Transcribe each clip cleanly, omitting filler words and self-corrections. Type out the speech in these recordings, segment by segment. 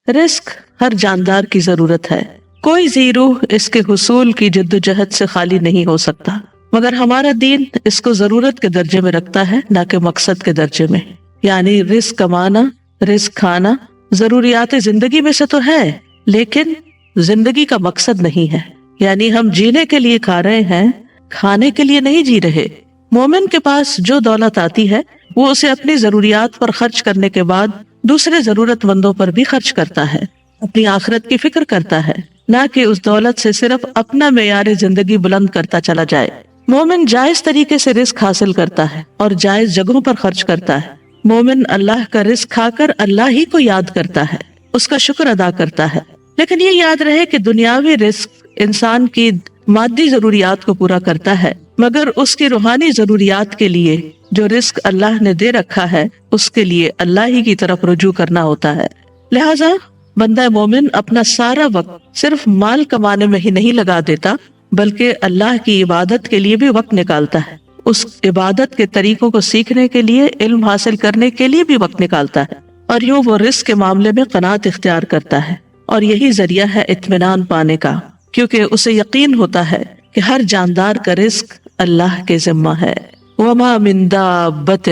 رزق ہر جاندار کی ضرورت ہے، کوئی ذی روح اس کے حصول کی جدوجہد سے خالی نہیں ہو سکتا، مگر ہمارا دین اس کو ضرورت کے درجے میں رکھتا ہے، نہ کہ مقصد کے درجے میں۔ یعنی رزق کمانا، رزق کھانا ضروریات زندگی میں سے تو ہے، لیکن زندگی کا مقصد نہیں ہے۔ یعنی ہم جینے کے لیے کھا رہے ہیں، کھانے کے لیے نہیں جی رہے۔ مومن کے پاس جو دولت آتی ہے وہ اسے اپنی ضروریات پر خرچ کرنے کے بعد دوسرے ضرورت مندوں پر بھی خرچ کرتا ہے، اپنی آخرت کی فکر کرتا ہے، نہ کہ اس دولت سے صرف اپنا معیار زندگی بلند کرتا چلا جائے۔ مومن جائز طریقے سے رزق حاصل کرتا ہے اور جائز جگہوں پر خرچ کرتا ہے۔ مومن اللہ کا رزق کھا کر اللہ ہی کو یاد کرتا ہے، اس کا شکر ادا کرتا ہے۔ لیکن یہ یاد رہے کہ دنیاوی رزق انسان کی مادی ضروریات کو پورا کرتا ہے، مگر اس کی روحانی ضروریات کے لیے جو رزق اللہ نے دے رکھا ہے اس کے لیے اللہ ہی کی طرف رجوع کرنا ہوتا ہے۔ لہٰذا بندہ مومن اپنا سارا وقت صرف مال کمانے میں ہی نہیں لگا دیتا، بلکہ اللہ کی عبادت کے لیے بھی وقت نکالتا ہے، اس عبادت کے طریقوں کو سیکھنے کے لیے، علم حاصل کرنے کے لیے بھی وقت نکالتا ہے، اور یوں وہ رزق کے معاملے میں قناعت اختیار کرتا ہے، اور یہی ذریعہ ہے اطمینان پانے کا، کیونکہ اسے یقین ہوتا ہے کہ ہر جاندار کا رزق اللہ کے ذمہ ہے۔ وما من دابۃ،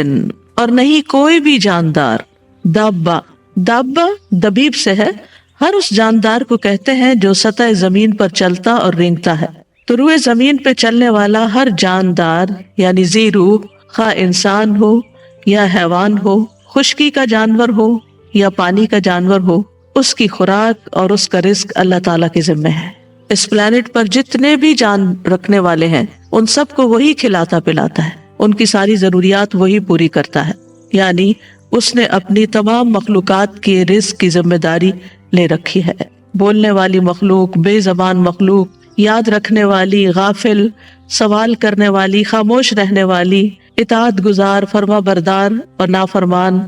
اور نہیں کوئی بھی جاندار۔ دابہ دبیب سے ہے، ہر اس جاندار کو کہتے ہیں جو سطح زمین پر چلتا اور رینگتا ہے۔ تو روئے زمین پہ چلنے والا ہر جاندار یعنی ذی روح، خواہ انسان ہو یا حیوان ہو، خشکی کا جانور ہو یا پانی کا جانور ہو، اس کی خوراک اور اس کا رزق اللہ تعالیٰ کے ذمہ ہے۔ اس پلانٹ پر جتنے بھی جان رکھنے والے ہیں ان سب کو وہی کھلاتا پلاتا ہے، ان کی ساری ضروریات وہی پوری کرتا ہے۔ یعنی اس نے اپنی تمام مخلوقات کے رزق کی ذمہ داری لے رکھی ہے۔ بولنے والی مخلوق، بے زبان مخلوق، یاد رکھنے والی، غافل، سوال کرنے والی، خاموش رہنے والی، اطاعت گزار، فرما بردار اور نافرمان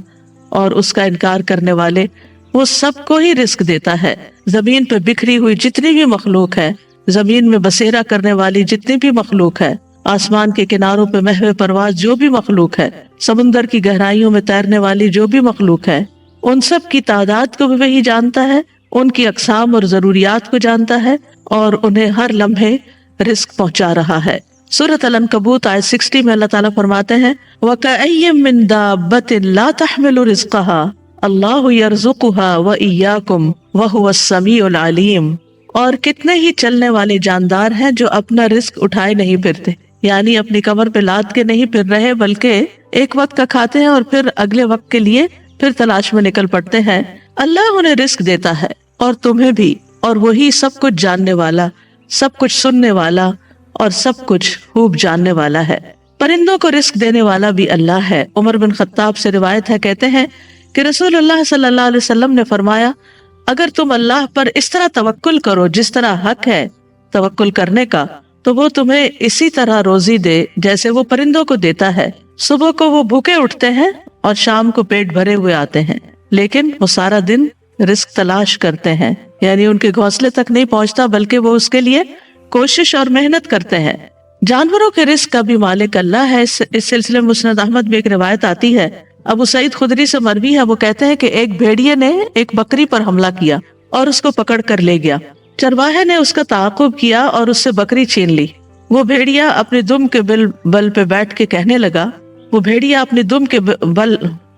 اور اس کا انکار کرنے والے، وہ سب کو ہی رزق دیتا ہے۔ زمین پہ بکھری ہوئی جتنی بھی مخلوق ہے، زمین میں بسیرا کرنے والی جتنی بھی مخلوق ہے، آسمان کے کناروں پہ محو پرواز جو بھی مخلوق ہے، سمندر کی گہرائیوں میں تیرنے والی جو بھی مخلوق ہے، ان سب کی تعداد کو بھی وہی جانتا ہے، ان کی اقسام اور ضروریات کو جانتا ہے، اور انہیں ہر لمحے رزق پہنچا رہا ہے۔ سورۃ العنکبوت آیت 60 میں اللہ تعالیٰ فرماتے ہیں وَكَأَيٍّ مِّن دَابَّةٍ لَا تَحْمِلُ رِزْقَهَا اللَّهُ يَرْزُقُهَا وَإِيَّاكُمْ وَهُوَ السَّمِيعُ الْعَلِيمُ۔ اور کتنے ہی چلنے والے جاندار ہیں جو اپنا رزق اٹھائے نہیں پھرتے، یعنی اپنی کمر پہ لاد کے نہیں پھر رہے، بلکہ ایک وقت کا کھاتے ہیں اور پھر اگلے وقت کے لیے پھر تلاش میں نکل پڑتے ہیں۔ اللہ انہیں رزق دیتا ہے اور تمہیں بھی، اور وہی سب کچھ جاننے والا، سب کچھ سننے والا اور سب کچھ خوب جاننے والا ہے۔ پرندوں کو رزق دینے والا بھی اللہ ہے۔ عمر بن خطاب سے روایت ہے، کہتے ہیں کہ رسول اللہ صلی اللہ علیہ وسلم نے فرمایا، اگر تم اللہ پر اس طرح توکل کرو جس طرح حق ہے توکل کرنے کا، تو وہ تمہیں اسی طرح روزی دے جیسے وہ پرندوں کو دیتا ہے۔ صبح کو وہ بھوکے اٹھتے ہیں اور شام کو پیٹ بھرے ہوئے آتے ہیں، لیکن وہ سارا دن رزق تلاش کرتے ہیں، یعنی ان کے گھونسلے تک نہیں پہنچتا بلکہ وہ اس کے لیے کوشش اور محنت کرتے ہیں۔ جانوروں کے رزق کا بھی مالک اللہ ہے۔ اس سلسلے میں مسند احمد میں ایک روایت آتی ہے، ابو سعید خدری سے مروی ہے، وہ کہتے ہیں کہ ایک بھیڑیے نے ایک بکری پر حملہ کیا اور اس کو پکڑ کر لے گیا۔ چرواہے نے اس کا تعاقب کیا اور اس سے بکری چھین لی۔ وہ بھیڑیا اپنے دم کے بل پہ بیٹھ کے کہنے لگا،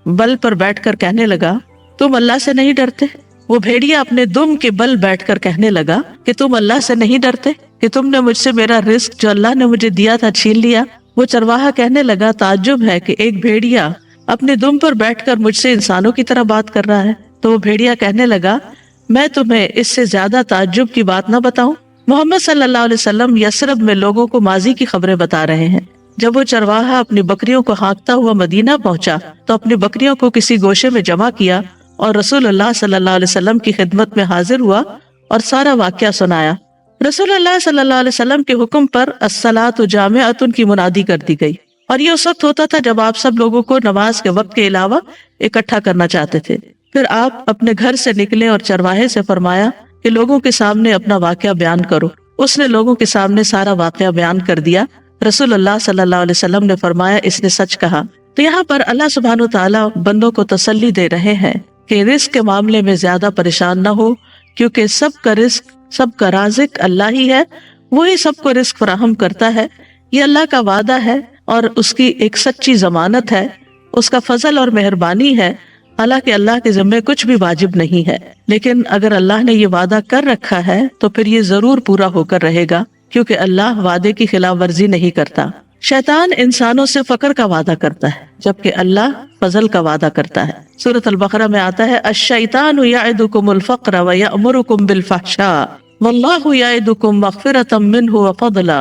بل پر بیٹھ کر کہنے لگا، تم اللہ سے نہیں ڈرتے؟ وہ بھیڑیا اپنے دم کے بل بیٹھ کر کہنے لگا کہ تم اللہ سے نہیں ڈرتے کہ تم نے مجھ سے میرا رزق جو اللہ نے مجھے دیا تھا چھین لیا؟ وہ چرواہا کہنے لگا، تعجب ہے کہ ایک بھیڑیا اپنے دم پر بیٹھ کر مجھ سے انسانوں کی طرح بات کر رہا ہے۔ تو وہ بھیڑیا کہنے لگا، میں تمہیں اس سے زیادہ تعجب کی بات نہ بتاؤں؟ محمد صلی اللہ علیہ وسلم یثرب میں لوگوں کو ماضی کی خبریں بتا رہے ہیں۔ جب وہ چرواہا اپنی بکریوں کو ہانکتا ہوا مدینہ پہنچا تو اپنی بکریوں کو کسی گوشے میں جمع کیا اور رسول اللہ صلی اللہ علیہ وسلم کی خدمت میں حاضر ہوا اور سارا واقعہ سنایا۔ رسول اللہ صلی اللہ علیہ وسلم کے حکم پر الصلاۃ جامعۃ کی منادی کر دی گئی، اور یہ اس وقت ہوتا تھا جب آپ سب لوگوں کو نماز کے وقت کے علاوہ اکٹھا کرنا چاہتے تھے۔ پھر آپ اپنے گھر سے نکلے اور چرواہے سے فرمایا کہ لوگوں کے سامنے اپنا واقعہ بیان کرو۔ اس نے لوگوں کے سامنے سارا واقعہ بیان کر دیا۔ رسول اللہ صلی اللہ علیہ وسلم نے فرمایا، اس نے سچ کہا۔ تو یہاں پر اللہ سبحانہ و تعالیٰ بندوں کو تسلی دے رہے ہیں کہ رزق کے معاملے میں زیادہ پریشان نہ ہو، کیونکہ سب کا رزق، سب کا رازق اللہ ہی ہے، وہی سب کو رزق فراہم کرتا ہے۔ یہ اللہ کا وعدہ ہے اور اس کی ایک سچی ضمانت ہے، اس کا فضل اور مہربانی ہے۔ حالانکہ اللہ کے ذمے کچھ بھی واجب نہیں ہے، لیکن اگر اللہ نے یہ وعدہ کر رکھا ہے تو پھر یہ ضرور پورا ہو کر رہے گا، کیونکہ اللہ وعدے کی خلاف ورزی نہیں کرتا۔ شیطان انسانوں سے فقر کا وعدہ کرتا ہے، جبکہ اللہ فضل کا وعدہ کرتا ہے۔ سورۃ البقرہ میں آتا ہے الشیطان یعدکم الفقر ویأمرکم بالفحشاء واللہ یعدکم مغفرۃ منہ وفضلا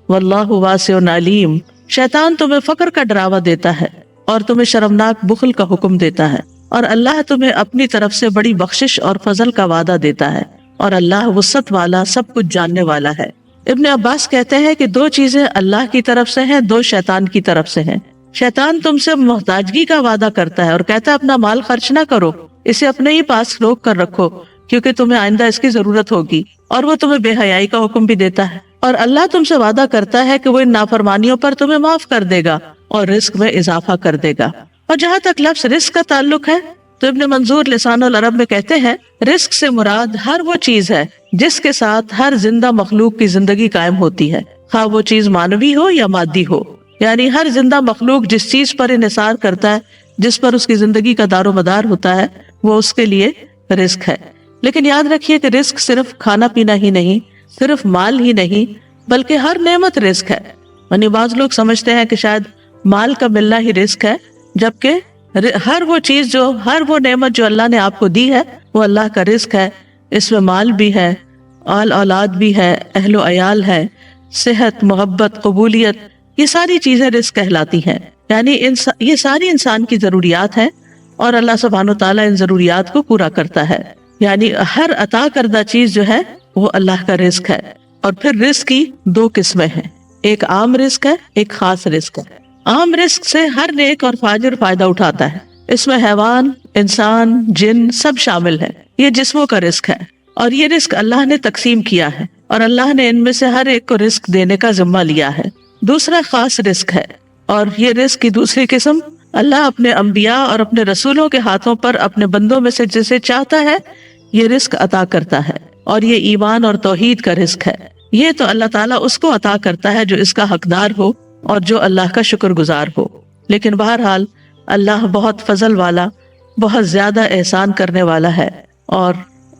واللہ واسع علیم۔ شیطان تمہیں فقر کا ڈراوا دیتا ہے اور تمہیں شرمناک بخل کا حکم دیتا ہے، اور اللہ تمہیں اپنی طرف سے بڑی بخشش اور فضل کا وعدہ دیتا ہے، اور اللہ وسعت والا، سب کچھ جاننے والا ہے۔ ابن عباس کہتے ہیں کہ دو چیزیں اللہ کی طرف سے ہیں، دو شیطان کی طرف سے ہیں۔ شیطان تم سے محتاجگی کا وعدہ کرتا ہے اور کہتا ہے اپنا مال خرچ نہ کرو، اسے اپنے ہی پاس روک کر رکھو کیونکہ تمہیں آئندہ اس کی ضرورت ہوگی، اور وہ تمہیں بے حیائی کا حکم بھی دیتا ہے۔ اور اللہ تم سے وعدہ کرتا ہے کہ وہ ان نافرمانیوں پر تمہیں معاف کر دے گا اور رزق میں اضافہ کر دے گا۔ اور جہاں تک لفظ رزق کا تعلق ہے تو ابن منظور لسان العرب میں کہتے ہیں رزق سے مراد ہر وہ چیز ہے جس کے ساتھ ہر زندہ مخلوق کی زندگی قائم ہوتی ہے، خواہ وہ چیز مانوی ہو یا مادی ہو۔ یعنی ہر زندہ مخلوق جس چیز پر انحصار کرتا ہے، جس پر اس کی زندگی کا دار و مدار ہوتا ہے، وہ اس کے لیے رزق ہے۔ لیکن یاد رکھیے کہ رزق صرف کھانا پینا ہی نہیں، صرف مال ہی نہیں، بلکہ ہر نعمت رزق ہے۔ یعنی بعض لوگ سمجھتے ہیں کہ شاید مال کا ملنا ہی رزق ہے، جبکہ ہر وہ چیز ہر وہ نعمت جو اللہ نے آپ کو دی ہے وہ اللہ کا رزق ہے۔ اس میں مال بھی ہے، آل اولاد بھی ہے، اہل و عیال ہے، صحت، محبت، قبولیت، یہ ساری چیزیں رزق کہلاتی ہیں۔ یعنی یہ ساری انسان کی ضروریات ہیں اور اللہ سبحانہ وتعالیٰ ان ضروریات کو پورا کرتا ہے۔ یعنی ہر عطا کردہ چیز جو ہے وہ اللہ کا رزق ہے۔ اور پھر رزق کی دو قسمیں ہیں، ایک عام رزق ہے، ایک خاص رزق ہے۔ عام رزق سے ہر نیک اور فاجر فائدہ اٹھاتا ہے، اس میں حیوان، انسان، جن سب شامل ہیں۔ یہ جسموں کا رزق ہے اور یہ رزق اللہ نے تقسیم کیا ہے، اور اللہ نے ان میں سے ہر ایک کو رزق دینے کا ذمہ لیا ہے۔ دوسرا خاص رزق ہے، اور یہ رزق کی دوسری قسم اللہ اپنے انبیاء اور اپنے رسولوں کے ہاتھوں پر اپنے بندوں میں سے جسے چاہتا ہے یہ رزق عطا کرتا ہے، اور یہ ایمان اور توحید کا رزق ہے۔ یہ تو اللہ تعالیٰ اس کو عطا کرتا ہے جو اس کا حقدار ہو اور جو اللہ کا شکر گزار ہو۔ لیکن بہرحال اللہ بہت فضل والا، بہت زیادہ احسان کرنے والا ہے، اور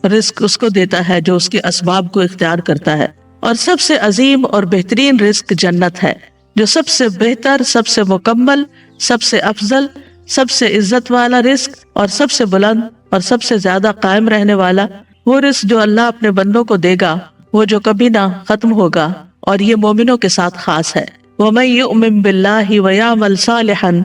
رزق اس کو دیتا ہے جو اس کے اسباب کو اختیار کرتا ہے۔ اور سب سے عظیم اور بہترین رزق جنت ہے، جو سب سے بہتر، سب سے مکمل، سب سے افضل، سب سے عزت والا رزق، اور سب سے بلند اور سب سے زیادہ قائم رہنے والا وہ رزق جو اللہ اپنے بندوں کو دے گا، وہ جو کبھی نہ ختم ہوگا، اور یہ مومنوں کے ساتھ خاص ہے۔ وَمَن يُؤْمِن بِاللَّهِ وَيَعْمَلْ صَالِحًا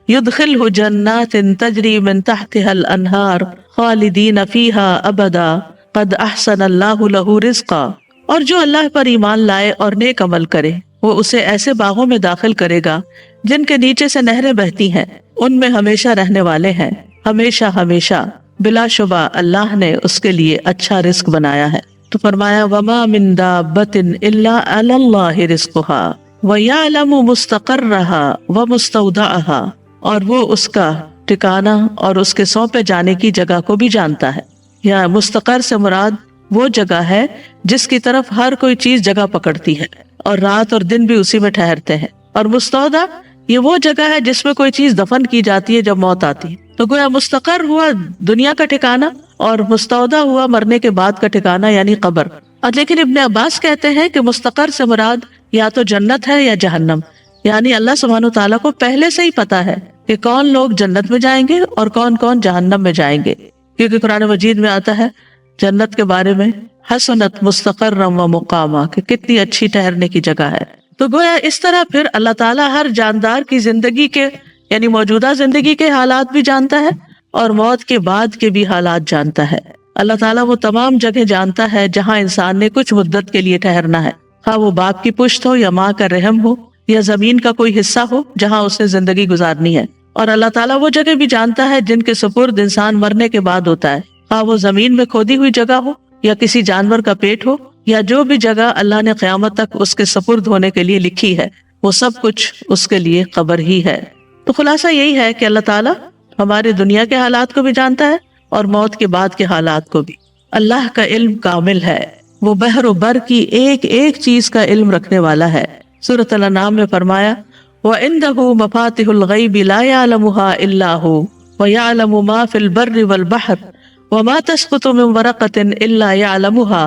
يُدْخِلْهُ جَنَّاتٍ تَجْرِي مِن تَحْتِهَا الْأَنْهَارُ خَالِدِينَ فِيهَا أَبَدًا قَدْ أَحْسَنَ اللَّهُ لَهُ رِزْقًا۔ اور جو اللہ پر ایمان لائے اور نیک عمل کرے، وہ اسے ایسے باغوں میں داخل کرے گا جن کے نیچے سے نہریں بہتی ہیں، ان میں ہمیشہ رہنے والے ہیں، ہمیشہ ہمیشہ۔ بلا شبہ اللہ نے اس کے لیے اچھا رزق بنایا ہے۔ تو فرمایا وَمَا مِن دَابَّةٍ إِلَّا عَلَى اللَّهِ رِزْقُهَا وَيَعْلَمُ مُسْتَقَرَّهَا وَمُسْتَوْدَعَهَا، اور وہ اس کا ٹھکانہ اور اس کے سونپے جانے کی جگہ کو بھی جانتا ہے۔ یا مستقر سے مراد وہ جگہ ہے جس کی طرف ہر کوئی چیز جگہ پکڑتی ہے، اور رات اور دن بھی اسی میں ٹھہرتے ہیں۔ اور مستودع یہ وہ جگہ ہے جس میں کوئی چیز دفن کی جاتی ہے جب موت آتی ہے۔ تو گویا مستقر ہوا دنیا کا ٹھکانہ اور مستودع ہوا مرنے کے بعد کا ٹھکانہ یعنی قبر۔ اور لیکن ابن عباس کہتے ہیں کہ مستقر سے مراد یا تو جنت ہے یا جہنم، یعنی اللہ سبحانہ تعالیٰ کو پہلے سے ہی پتا ہے کہ کون لوگ جنت میں جائیں گے اور کون کون جہنم میں جائیں گے، کیونکہ قرآن مجید میں آتا ہے جنت کے بارے میں حسنت مستقرا و مقاما، کہ کتنی اچھی ٹھہرنے کی جگہ ہے۔ تو گویا اس طرح پھر اللہ تعالیٰ ہر جاندار کی زندگی کے یعنی موجودہ زندگی کے حالات بھی جانتا ہے اور موت کے بعد کے بھی حالات جانتا ہے۔ اللہ تعالیٰ وہ تمام جگہ جانتا ہے جہاں انسان نے کچھ مدت کے لیے ٹھہرنا ہے، خواہ وہ باپ کی پشت ہو یا ماں کا رحم ہو یا زمین کا کوئی حصہ ہو جہاں اس نے زندگی گزارنی ہے۔ اور اللہ تعالیٰ وہ جگہ بھی جانتا ہے جن کے سپرد انسان مرنے کے بعد ہوتا ہے، خواہ وہ زمین میں کھودی ہوئی جگہ ہو یا کسی جانور کا پیٹ ہو یا جو بھی جگہ اللہ نے قیامت تک اس کے سپرد ہونے کے لیے لکھی ہے، وہ سب کچھ اس کے لیے قبر ہی ہے۔ تو خلاصہ یہی ہے کہ اللہ تعالیٰ ہمارے دنیا کے حالات کو بھی جانتا ہے اور موت کے بعد کے حالات کو بھی۔ اللہ کا علم کامل ہے، وہ بحر و بر کی ایک ایک چیز کا علم رکھنے والا ہے۔ سورۃ الانعام میں فرمایا وَعِندَهُ مَفَاتِحُ الْغَيْبِ لَا يَعْلَمُهَا إِلَّا هُوَ وَيَعْلَمُ مَا فِي الْبَرِّ وَالْبَحْرِ وَمَا تَسْقُطُ مِنْ وَرَقَةٍ إِلَّا يَعْلَمُهَا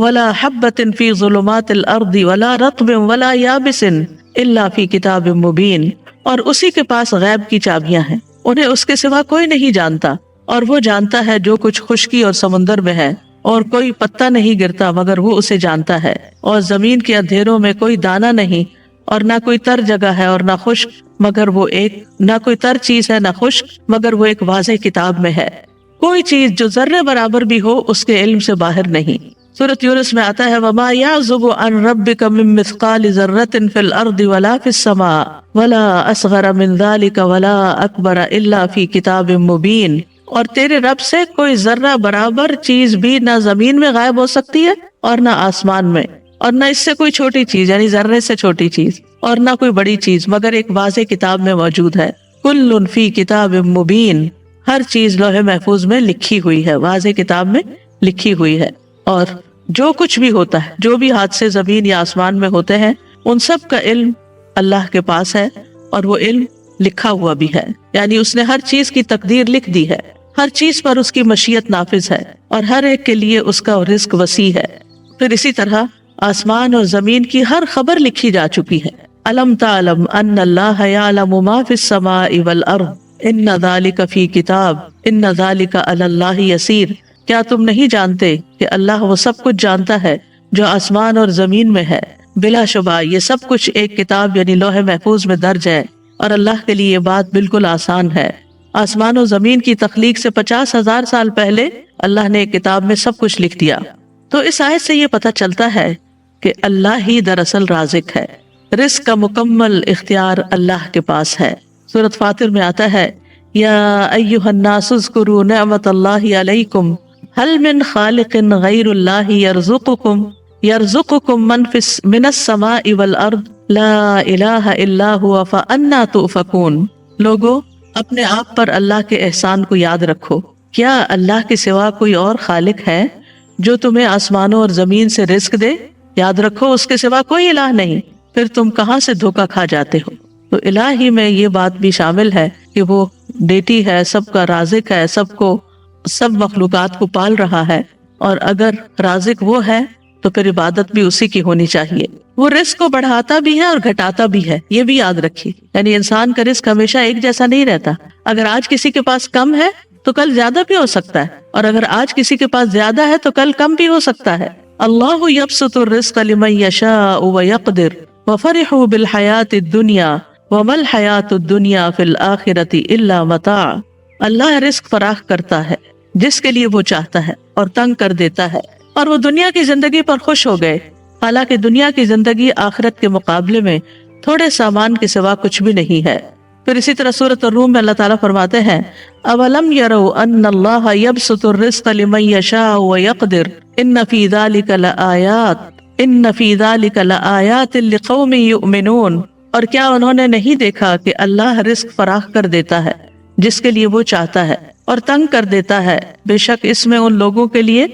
وَلَا حَبَّةٍ فِي ظُلُمَاتِ الْأَرْضِ وَلَا رَطْبٍ وَلَا يَابِسٍ إِلَّا فِي كِتَابٍ مُبِينٍ۔ اور اسی کے پاس غیب کی چابیاں ہیں، انہیں اس کے سوا کوئی نہیں جانتا، اور وہ جانتا ہے جو کچھ خشکی اور سمندر میں ہے، اور کوئی پتا نہیں گرتا مگر وہ اسے جانتا ہے، اور زمین کے اندھیروں میں کوئی دانہ نہیں، اور نہ کوئی تر جگہ ہے اور نہ خشک مگر وہ ایک، نہ کوئی تر چیز ہے نہ خشک مگر وہ ایک واضح کتاب میں ہے۔ کوئی چیز جو ذرے برابر بھی ہو اس کے علم سے باہر نہیں۔ سورۃ یونس میں آتا ہے وَمَا يَعْزُبُ عَنْ رَبِّكَ مِن مِّثْقَالِ ذَرَّةٍ فِي الْأَرْضِ وَلَا فِي السَّمَاءِ وَلَا أَصْغَرَ مِن ذَلِكَ وَلَا أَكْبَرَ إِلَّا فِي كِتَابٍ مُبِينٍ۔ اور تیرے رب سے کوئی ذرہ برابر چیز بھی نہ زمین میں غائب ہو سکتی ہے اور نہ آسمان میں، اور نہ اس سے کوئی چھوٹی چیز یعنی ذرے سے چھوٹی چیز، اور نہ کوئی بڑی چیز مگر ایک واضح کتاب میں موجود ہے۔ کل فی کتاب مبین، ہر چیز لوح محفوظ میں لکھی ہوئی ہے، واضح کتاب میں لکھی ہوئی ہے۔ اور جو کچھ بھی ہوتا ہے، جو بھی حادثے زمین یا آسمان میں ہوتے ہیں، ان سب کا علم اللہ کے پاس ہے، اور وہ علم لکھا ہوا بھی ہے، یعنی اس نے ہر چیز کی تقدیر لکھ دی ہے، ہر چیز پر اس کی مشیت نافذ ہے، اور ہر ایک کے لیے اس کا رزق وسیع ہے۔ پھر اسی طرح آسمان اور زمین کی ہر خبر لکھی جا چکی ہے۔ الم تعلم ان اللہ یعلم ما فی السماء والارض ان ذلک فی کتاب ان ذلک علی اللہ یسیر۔ کیا تم نہیں جانتے کہ اللہ وہ سب کچھ جانتا ہے جو آسمان اور زمین میں ہے، بلا شبہ یہ سب کچھ ایک کتاب یعنی لوح محفوظ میں درج ہے، اور اللہ کے لیے یہ بات بالکل آسان ہے۔ آسمان و زمین کی تخلیق سے 50,000 سال پہلے اللہ نے ایک کتاب میں سب کچھ لکھ دیا۔ تو اس آیت سے یہ پتہ چلتا ہے کہ اللہ ہی دراصل رازق ہے، رزق کا مکمل اختیار اللہ کے پاس ہے۔ سورۃ فاطر میں آتا ہے یا ایھا الناس اذکروا نعمت اللہ علیکم هل من خالق غیر اللہ یرزقکم من السماء والارض لا الہ الا هو فانا تؤفکون۔ لوگو اپنے آپ پر اللہ کے احسان کو یاد رکھو، کیا اللہ کے سوا کوئی اور خالق ہے جو تمہیں آسمانوں اور زمین سے رزق دے؟ یاد رکھو اس کے سوا کوئی الہ نہیں، پھر تم کہاں سے دھوکہ کھا جاتے ہو۔ تو الہ ہی میں یہ بات بھی شامل ہے کہ وہ ڈیٹی ہے، سب کا رازق ہے، سب مخلوقات کو پال رہا ہے، اور اگر رازق وہ ہے تو پھر عبادت بھی اسی کی ہونی چاہیے۔ وہ رزق کو بڑھاتا بھی ہے اور گھٹاتا بھی ہے، یہ بھی یاد رکھیے، یعنی انسان کا رزق ہمیشہ ایک جیسا نہیں رہتا۔ اگر آج کسی کے پاس کم ہے تو کل زیادہ بھی ہو سکتا ہے، اور اگر آج کسی کے پاس زیادہ ہے تو کل کم بھی ہو سکتا ہے۔ اللہ یبسط الرزق لمن یشاء ویقدر وفرحوا بالحیاۃ الدنیا وما الحیاۃ الدنیا فی الآخرۃ الا متاع۔ اللہ رزق فراخ کرتا ہے جس کے لیے وہ چاہتا ہے اور تنگ کر دیتا ہے، اور وہ دنیا کی زندگی پر خوش ہو گئے، حالانکہ دنیا کی زندگی آخرت کے مقابلے میں تھوڑے سامان کے سوا کچھ بھی نہیں ہے۔ پھر اسی طرح سورۃ الروم میں اللہ تعالیٰ فرماتے ہیں اولم یروا ان اللہ یبسط الرزق لمن یشاء ویقدر ان فی ذلک لآیات لقوم یؤمنون۔ اور کیا انہوں نے نہیں دیکھا کہ اللہ رزق فراخ کر دیتا ہے جس کے لیے وہ چاہتا ہے اور تنگ کر دیتا ہے، بے شک اس میں ان لوگوں کے لیے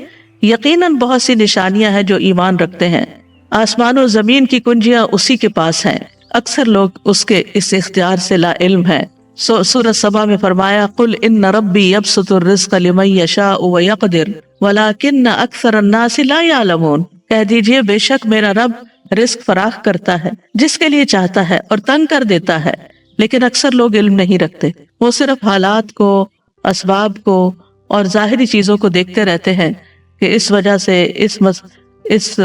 یقیناً بہت سی نشانیاں ہیں جو ایمان رکھتے ہیں۔ آسمان و زمین کی کنجیاں اسی کے پاس ہیں، اکثر لوگ اس کے اس اختیار سے لا علم ہیں۔ سورۃ سبا میں فرمایا قل ان ربی یبسط الرزق لمن یشاء ویقدر ولکن اکثر الناس لا یعلمون۔ کہہ دیجئے بے شک میرا رب رزق فراخ کرتا ہے جس کے لیے چاہتا ہے اور تنگ کر دیتا ہے، لیکن اکثر لوگ علم نہیں رکھتے، وہ صرف حالات کو، اسباب کو اور ظاہری چیزوں کو دیکھتے رہتے ہیں کہ اس وجہ سے اس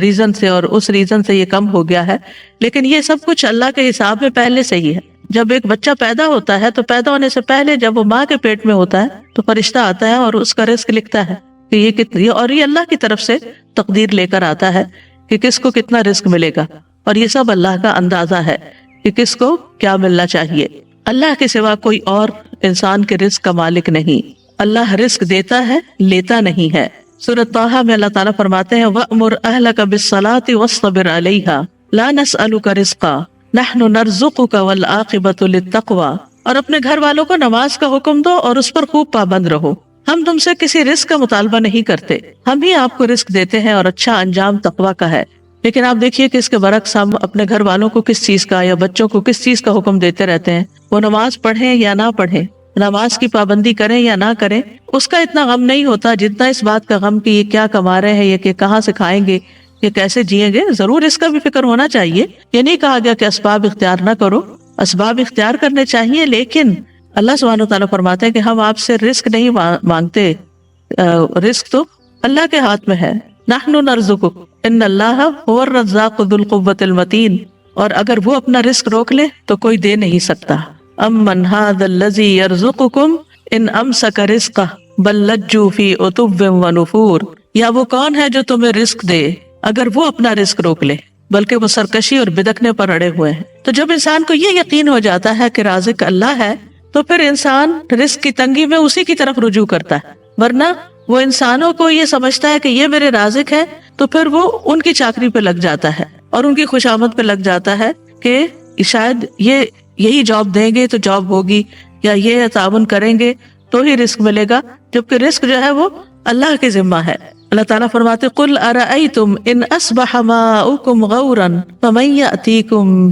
ریزن سے اور اس ریزن سے یہ کم ہو گیا ہے، لیکن یہ سب کچھ اللہ کے حساب میں پہلے سے ہی ہے۔ جب ایک بچہ پیدا ہوتا ہے تو پیدا ہونے سے پہلے جب وہ ماں کے پیٹ میں ہوتا ہے تو فرشتہ آتا ہے اور اس کا رزق لکھتا ہے کہ یہ کتنی، اور یہ اللہ کی طرف سے تقدیر لے کر آتا ہے کہ کس کو کتنا رزق ملے گا، اور یہ سب اللہ کا اندازہ ہے کہ کس کو کیا ملنا چاہیے۔ اللہ کے سوا کوئی اور انسان کے رزق کا مالک نہیں، اللہ رزق دیتا ہے، لیتا نہیں ہے۔ سورۃ طٰہٰ میں اللہ تعالیٰ فرماتے ہیں وَأْمُرْ أَهْلَكَ بِالصَّلَاةِ وَاصْطَبِرْ عَلَيْهَا لَا نَسْأَلُكَ رِزْقًا نَحْنُ نَرْزُقُكَ وَالْعَاقِبَةُ لِلتَّقْوَىٰ۔ اور اپنے گھر والوں کو نماز کا حکم دو اور اس پر خوب پابند رہو، ہم تم سے کسی رزق کا مطالبہ نہیں کرتے، ہم ہی آپ کو رزق دیتے ہیں اور اچھا انجام تقویٰ کا ہے۔ لیکن آپ دیکھیے کہ اس کے برعکس ہم اپنے گھر والوں کو کس چیز کا یا بچوں کو کس چیز کا حکم دیتے رہتے ہیں، وہ نماز پڑھیں یا نہ پڑھیں، نماز کی پابندی کریں یا نہ کریں، اس کا اتنا غم نہیں ہوتا جتنا اس بات کا غم کہ یہ کیا کما رہے ہیں، یہ کہ کہاں سے کھائیں گے، یہ کیسے جئیں گے۔ ضرور اس کا بھی فکر ہونا چاہیے، یہ نہیں کہا گیا کہ اسباب اختیار نہ کرو، اسباب اختیار کرنے چاہیے، لیکن اللہ سبحانہ وتعالیٰ فرماتے ہیں کہ ہم آپ سے رزق نہیں مانگتے، رزق تو اللہ کے ہاتھ میں ہے۔ نحن نرزقک ان اللہ هو الرزاق ذو القوۃ المتین، اور اگر وہ اپنا رزق روک لے تو کوئی دے نہیں سکتا۔ امن ھذا الذی یرزقکم ان امسک رزقہ بل لجوا فی عتو ونفور، یا وہ کون ہے جو تمہیں رزق دے اگر وہ اپنا رزق روک لے، بلکہ وہ سرکشی اور بدکنے پر اڑے ہوئے ہیں۔ تو جب انسان کو یہ یقین ہو جاتا ہے کہ رازق اللہ ہے تو پھر انسان رزق کی تنگی میں اسی کی طرف رجوع کرتا ہے، ورنہ وہ انسانوں کو یہ سمجھتا ہے کہ یہ میرے رازق ہے تو پھر وہ ان کی چاکری پہ لگ جاتا ہے اور ان کی خوشامد پہ لگ جاتا ہے کہ شاید یہی جاب دیں گے تو جاب ہوگی، یا یہ تعاون کریں گے تو ہی رزق ملے گا، جبکہ رزق جو ہے وہ اللہ کے ذمہ ہے۔ اللہ تعالیٰ فرماتے قل ارأیتم ان اصبح ماؤکم غورا فمن یأتیکم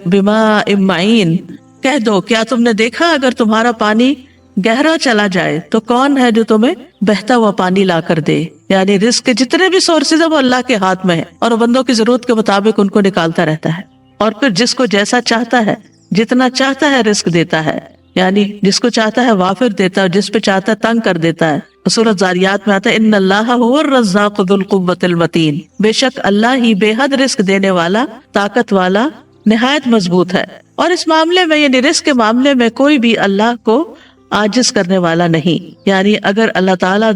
بماء معین، کہہ دو کیا تم نے دیکھا اگر تمہارا پانی گہرا چلا جائے تو کون ہے جو تمہیں بہتا ہوا پانی لا کر دے۔ یعنی رزق کے جتنے بھی سورسز ہیں وہ اللہ کے ہاتھ میں ہے، اور وہ بندوں کی ضرورت کے مطابق ان کو نکالتا رہتا ہے، اور پھر جس کو جیسا چاہتا ہے جتنا چاہتا ہے رزق دیتا ہے، یعنی جس کو چاہتا ہے وافر دیتا ہے اور جس پہ چاہتا ہے تنگ کر دیتا ہے۔ سورۃ زاریات میں آتا ہے ان اللہ هو الرزاق ذو القوۃ المتین، بے شک اللہ ہی بے حد رزق دینے والا، طاقت والا، نہایت مضبوط ہے۔ اور اس معاملے میں یعنی رزق کے معاملے میں کوئی بھی اللہ کو عاجز کرنے والا نہیں، یعنی اگر اللہ تعالیٰ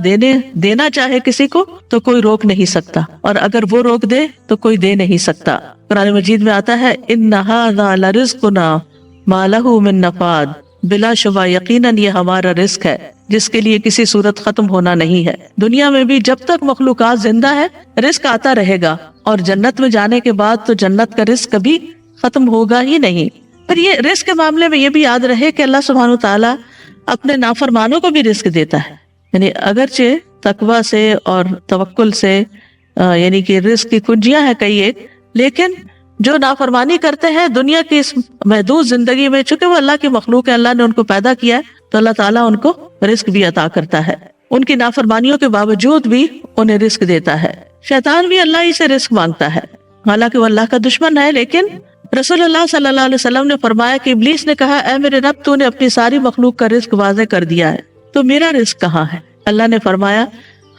دینا چاہے کسی کو تو کوئی روک نہیں سکتا، اور اگر وہ روک دے تو کوئی دے نہیں سکتا۔ قرآن مجید میں آتا ہے ان ھذا لرزقنا ما لہ من نفاد، بلا شبہ یقیناً یہ ہمارا رزق ہے جس کے لیے کسی صورت ختم ہونا نہیں ہے۔ دنیا میں بھی جب تک مخلوقات زندہ ہے رزق آتا رہے گا، اور جنت میں جانے کے بعد تو جنت کا رزق کبھی ختم ہوگا ہی نہیں۔ پھر یہ رزق کے معاملے میں یہ بھی یاد رہے کہ اللہ سبحانہ تعالیٰ اپنے نافرمانوں کو بھی رزق دیتا ہے، یعنی اگرچہ تقویٰ سے اور توکل سے یعنی کہ رزق کی کنجیاں ہیں کئی ایک، لیکن جو نافرمانی کرتے ہیں دنیا کی اس محدود زندگی میں، چونکہ وہ اللہ کی مخلوق ہے، اللہ نے ان کو پیدا کیا ہے، تو اللہ تعالیٰ ان کو رزق بھی عطا کرتا ہے، ان کی نافرمانیوں کے باوجود بھی انہیں رزق دیتا ہے۔ شیطان بھی اللہ ہی سے رزق مانگتا ہے، حالانکہ وہ اللہ کا دشمن ہے، لیکن رسول اللہ صلی اللہ علیہ وسلم نے فرمایا کہ ابلیس نے کہا اے میرے رب تو نے اپنی ساری مخلوق کا رزق واضح کر دیا ہے، تو میرا رزق کہاں ہے؟ اللہ نے فرمایا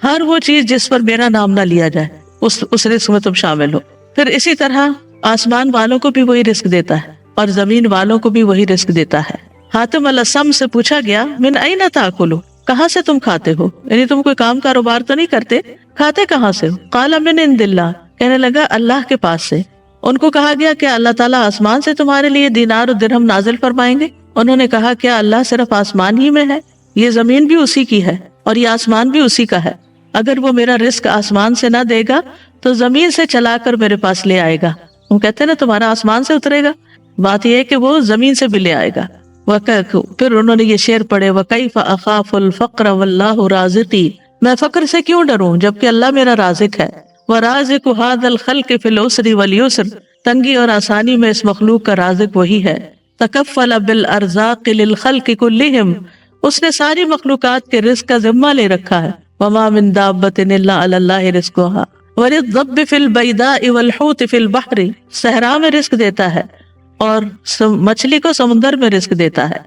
ہر وہ چیز جس پر میرا نام نہ لیا جائے اس رزق میں تم شامل ہو۔ پھر اسی طرح آسمان والوں کو بھی وہی رزق دیتا ہے اور زمین والوں کو بھی وہی رزق دیتا ہے۔ حاتم الاسم سے پوچھا گیا من این تاکلوا، کہاں سے تم کھاتے ہو؟ یعنی تم کوئی کام کاروبار تو نہیں کرتے، کھاتے کہاں سے ہو؟ قال من عند اللہ، کہنے لگا اللہ کے پاس سے۔ ان کو کہا گیا کہ اللہ تعالیٰ آسمان سے تمہارے لیے دینار و درہم نازل فرمائیں گے؟ انہوں نے کہا کیا اللہ صرف آسمان ہی میں ہے؟ یہ زمین بھی اسی کی ہے اور یہ آسمان بھی اسی کا ہے، اگر وہ میرا رزق آسمان سے نہ دے گا تو زمین سے چلا کر میرے پاس لے آئے گا۔ وہ کہتے ہیں نا تمہارا آسمان سے اترے گا، بات یہ ہے کہ وہ زمین سے بھی لے آئے گا۔ پھر انہوں نے یہ شعر پڑھے وَكَيْفَ أَخَافُ الْفَقْرَ وَاللَّهُ رَازِقِي، میں فقر سے کیوں ڈروں جبکہ اللہ میرا رازق ہے۔ وَرَازِقُ هَذَا الْخَلْقِ فِي الْعُسْرِ وَالْيُسْرِ، تنگی اور آسانی میں اس مخلوق کا رازق وہی ہے۔ تَكَفَّلَ بِالْأَرْزَاقِ لِلْخَلْقِ كُلِّهِمْ، اس نے ساری مخلوقات کے رزق کا ذمہ لے رکھا ہے۔ وَمَا مِن دَابَّةٍ إِلَّا عَلَى اللَّهِ رِزْقُهَا وَلِلضَّبِّ فِي الْبَيْدَاءِ وَالْحُوتِ فِي الْبَحْرِ، صحرا میں رزق دیتا ہے اور مچھلی کو سمندر میں رزق دیتا ہے۔